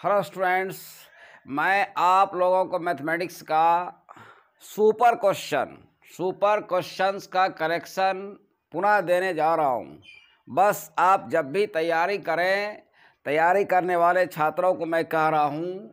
Hello students, मैं आप लोगों को मैथमेटिक्स का सुपर क्वेश्चंस का करेक्शन पुनः देने जा रहा हूँ। बस आप जब भी तैयारी करें, तैयारी करने वाले छात्रों को मैं कह रहा हूँ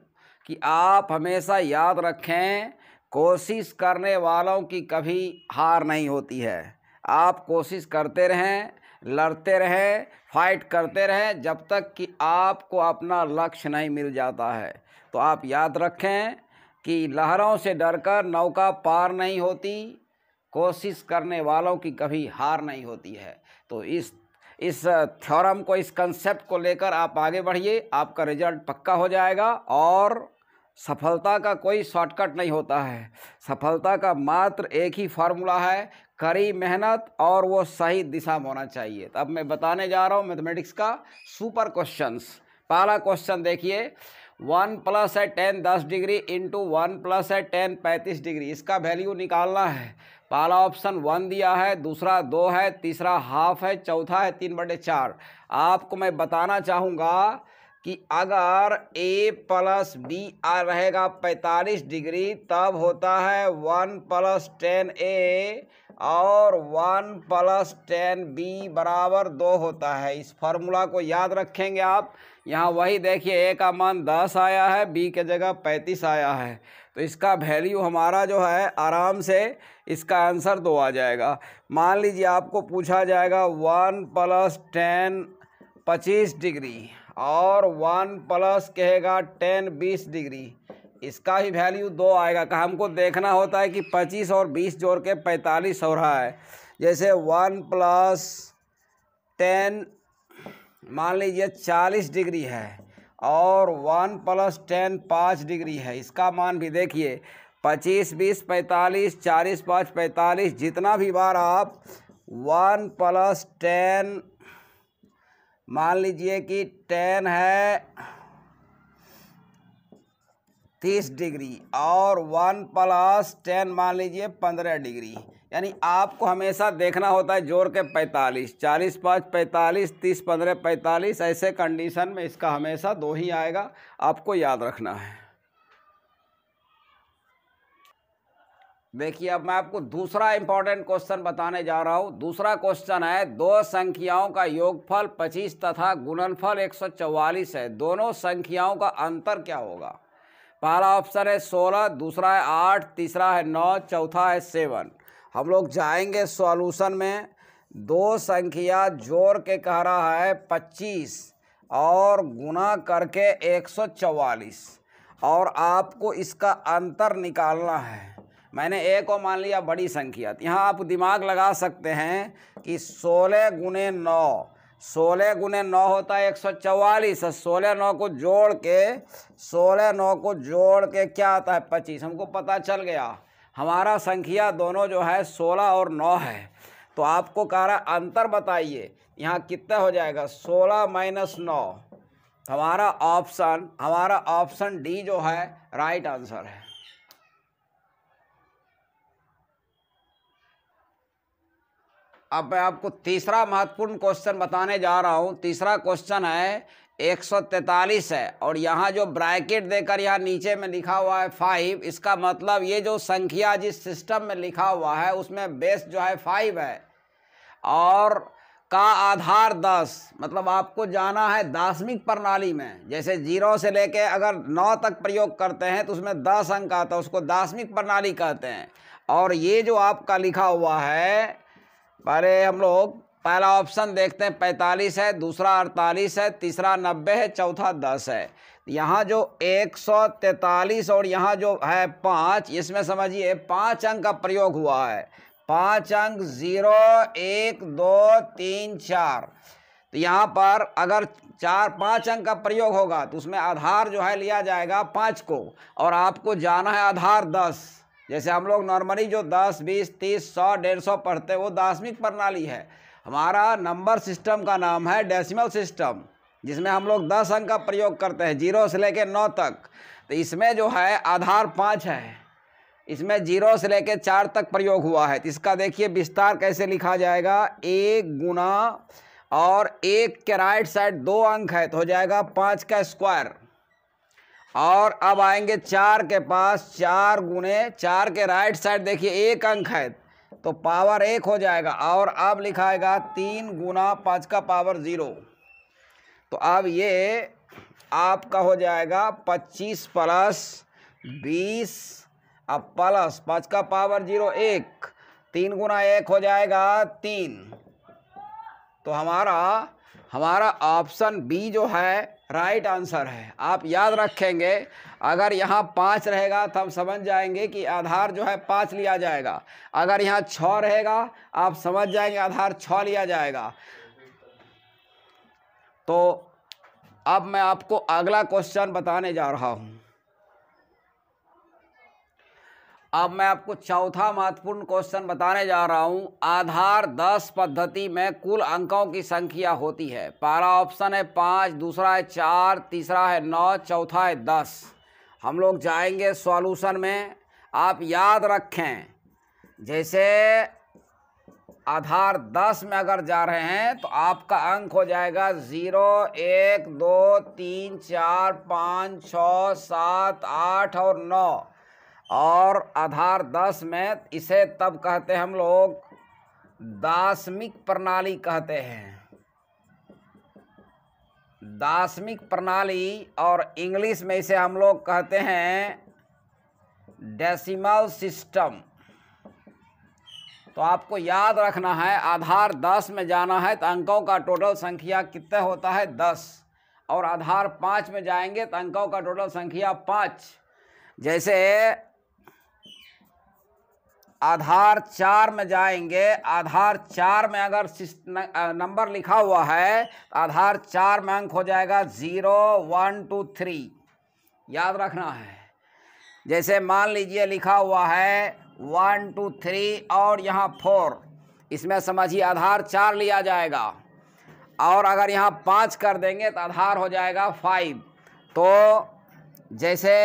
कि आप हमेशा याद रखें, कोशिश करने वालों की कभी हार नहीं होती है। आप कोशिश करते रहें, लड़ते रहें, फाइट करते रहें जब तक कि आपको अपना लक्ष्य नहीं मिल जाता है। तो आप याद रखें कि लहरों से डरकर नौका पार नहीं होती, कोशिश करने वालों की कभी हार नहीं होती है। तो इस थ्योरम को, इस कंसेप्ट को लेकर आप आगे बढ़िए, आपका रिजल्ट पक्का हो जाएगा। और सफलता का कोई शॉर्टकट नहीं होता है, सफलता का मात्र एक ही फार्मूला है, कड़ी मेहनत और वो सही दिशा में होना चाहिए। तो अब मैं बताने जा रहा हूँ मैथमेटिक्स का सुपर क्वेश्चंस। पहला क्वेश्चन देखिए, 1 + है 10 10 डिग्री इंटू 1 + है 10 35 डिग्री, इसका वैल्यू निकालना है। पहला ऑप्शन 1 दिया है, दूसरा 2 है, तीसरा हाफ है, चौथा है 3/4। आपको मैं बताना चाहूँगा कि अगर a + b रहेगा 45 डिग्री, तब होता है 1 + 10a और 1 + 10b बराबर 2 होता है। इस फार्मूला को याद रखेंगे आप। यहाँ वही देखिए, a का मान 10 आया है, b के जगह 35 आया है, तो इसका वैल्यू हमारा जो है आराम से इसका आंसर 2 आ जाएगा। मान लीजिए आपको पूछा जाएगा 1 + 10 25 डिग्री और 1 प्लस कहेगा 10 20 डिग्री, इसका ही वैल्यू 2 आएगा। का हमको देखना होता है कि 25 और 20 जोड़ के 45 हो रहा है। जैसे 1 + 10 मान लीजिए 40 डिग्री है और 1 + 10 5 डिग्री है, इसका मान भी देखिए 25 20 45 40 5 45। जितना भी बार आप 1 + 10 मान लीजिए कि 10 है 30 डिग्री और 1 + 10 मान लीजिए 15 डिग्री, यानी आपको हमेशा देखना होता है जोड़ के 45, 40 5 45, 30 15 45। ऐसे कंडीशन में इसका हमेशा 2 ही आएगा, आपको याद रखना है। देखिए, अब मैं आपको दूसरा इंपॉर्टेंट क्वेश्चन बताने जा रहा हूँ। दूसरा क्वेश्चन है, दो संख्याओं का योगफल 25 तथा गुणनफल 144 है, दोनों संख्याओं का अंतर क्या होगा? पहला ऑप्शन है 16, दूसरा है 8, तीसरा है 9, चौथा है 7। हम लोग जाएंगे सॉल्यूशन में। दो संख्या जोड़ के कह रहा है 25 और गुणा करके 144 और आपको इसका अंतर निकालना है। मैंने a को मान लिया बड़ी संख्या, यहाँ आप दिमाग लगा सकते हैं कि 16 × 9, 16 × 9 होता है 144। 16 9 को जोड़ के 16 9 को जोड़ के क्या आता है 25। हमको पता चल गया हमारा संख्या दोनों जो है 16 और 9 है। तो आपको कह रहा है अंतर बताइए, यहाँ कितना हो जाएगा 16 - 9। हमारा ऑप्शन डी जो है राइट आंसर है। अब मैं आपको तीसरा महत्वपूर्ण क्वेश्चन बताने जा रहा हूँ। तीसरा क्वेश्चन है 143 है और यहाँ जो ब्रैकेट देकर यहाँ नीचे में लिखा हुआ है 5, इसका मतलब ये जो संख्या जिस सिस्टम में लिखा हुआ है उसमें बेस जो है 5 है और का आधार 10। मतलब आपको जाना है दाशमिक प्रणाली में। जैसे 0 से लेके अगर 9 तक प्रयोग करते हैं तो उसमें 10 अंक आता है, उसको दाशमिक प्रणाली कहते हैं। और ये जो आपका लिखा हुआ है, पहले हम लोग पहला ऑप्शन देखते हैं 45 है, दूसरा 48 है, तीसरा 90 है, चौथा 10 है। यहाँ जो 143 और यहाँ जो है 5, इसमें समझिए 5 अंक का प्रयोग हुआ है। 5 अंक 0 1 2 3 4। तो यहाँ पर अगर 5 अंक का प्रयोग होगा तो उसमें आधार जो है लिया जाएगा 5 को और आपको जाना है आधार 10। जैसे हम लोग नॉर्मली जो 10 20 30 100 150 पढ़ते हैं वो दाशमिक प्रणाली है। हमारा नंबर सिस्टम का नाम है डेसिमल सिस्टम, जिसमें हम लोग 10 अंक का प्रयोग करते हैं 0 से लेकर 9 तक। तो इसमें जो है आधार 5 है, इसमें 0 से लेकर 4 तक प्रयोग हुआ है। तो इसका देखिए विस्तार कैसे लिखा जाएगा, 1 गुना और 1 के राइट साइड 2 अंक है तो हो जाएगा 5 का स्क्वायर और अब आएंगे 4 के पास, 4 गुने 4 के राइट साइड देखिए एक अंक है तो पावर 1 हो जाएगा, और अब लिखाएगा 3 गुना 5 का पावर 0। तो अब ये आपका हो जाएगा 25 प्लस 20, अब प्लस 5 का पावर 0 1, 3 गुना 1 हो जाएगा 3। तो हमारा ऑप्शन बी जो है राइट आंसर है। आप याद रखेंगे, अगर यहाँ 5 रहेगा तो हम समझ जाएंगे कि आधार जो है 5 लिया जाएगा, अगर यहाँ 6 रहेगा आप समझ जाएंगे आधार 6 लिया जाएगा। तो अब मैं आपको अगला क्वेश्चन बताने जा रहा हूँ। अब मैं आपको चौथा महत्वपूर्ण क्वेश्चन बताने जा रहा हूं। आधार 10 पद्धति में कुल अंकों की संख्या होती है। पहला ऑप्शन है 5, दूसरा है 4, तीसरा है 9, चौथा है 10। हम लोग जाएंगे सॉल्यूशन में। आप याद रखें, जैसे आधार 10 में अगर जा रहे हैं तो आपका अंक हो जाएगा 0, 1, 2, 3, 4, 5, 6, 7, 8 और 9। और आधार 10 में इसे तब कहते हैं हम लोग दाशमिक प्रणाली कहते हैं, दाशमिक प्रणाली, और इंग्लिश में इसे हम लोग कहते हैं डेसिमल सिस्टम। तो आपको याद रखना है, आधार 10 में जाना है तो अंकों का टोटल संख्या कितना होता है 10, और आधार 5 में जाएंगे तो अंकों का टोटल संख्या 5। जैसे आधार 4 में जाएंगे, आधार 4 में अगर नंबर लिखा हुआ है तो आधार 4 में अंक हो जाएगा 0, 1, 2, 3। याद रखना है। जैसे मान लीजिए लिखा हुआ है 1, 2, 3 और यहाँ 4, इसमें समझिए आधार 4 लिया जाएगा, और अगर यहाँ 5 कर देंगे तो आधार हो जाएगा 5। तो जैसे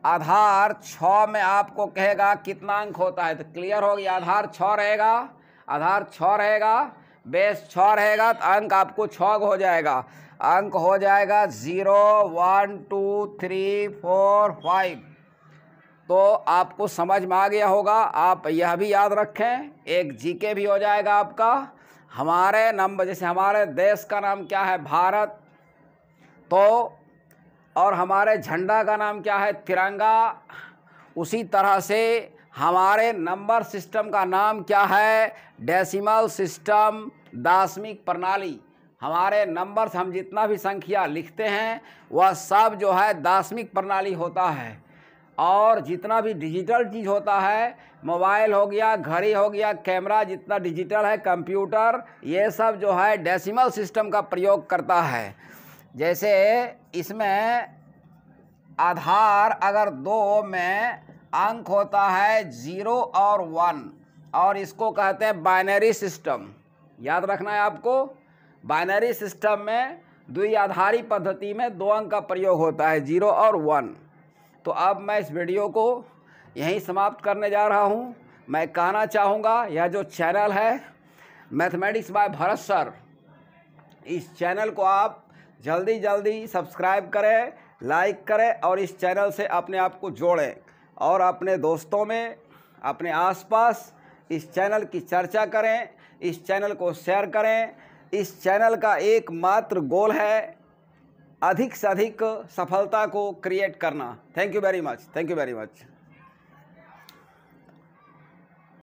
आधार 6 में आपको कहेगा कितना अंक होता है तो क्लियर हो गया, आधार 6 रहेगा, आधार 6 रहेगा, बेस 6 रहेगा तो अंक आपको 6 हो जाएगा। अंक हो जाएगा 0, 1, 2, 3, 4, 5। तो आपको समझ में आ गया होगा। आप यह भी याद रखें, एक जीके भी हो जाएगा आपका। हमारे नंबर, जैसे हमारे देश का नाम क्या है भारत, तो और हमारे झंडा का नाम क्या है तिरंगा, उसी तरह से हमारे नंबर सिस्टम का नाम क्या है डेसिमल सिस्टम, दाशमिक प्रणाली। हमारे नंबर हम जितना भी संख्या लिखते हैं वह सब जो है दाशमिक प्रणाली होता है, और जितना भी डिजिटल चीज़ होता है, मोबाइल हो गया, घड़ी हो गया, कैमरा, जितना डिजिटल है, कंप्यूटर, ये सब जो है डेसिमल सिस्टम का प्रयोग करता है। जैसे इसमें आधार अगर 2 में अंक होता है 0 और 1, और इसको कहते हैं बाइनरी सिस्टम। याद रखना है आपको, बाइनरी सिस्टम में द्विआधारी पद्धति में 2 अंक का प्रयोग होता है, 0 और 1। तो अब मैं इस वीडियो को यहीं समाप्त करने जा रहा हूँ। मैं कहना चाहूँगा, यह जो चैनल है मैथमेटिक्स बाय भरत सर, इस चैनल को आप जल्दी सब्सक्राइब करें, लाइक करें, और इस चैनल से अपने आप को जोड़ें, और अपने दोस्तों में, अपने आसपास इस चैनल की चर्चा करें, इस चैनल को शेयर करें। इस चैनल का एकमात्र गोल है अधिक से अधिक सफलता को क्रिएट करना। Thank you very much.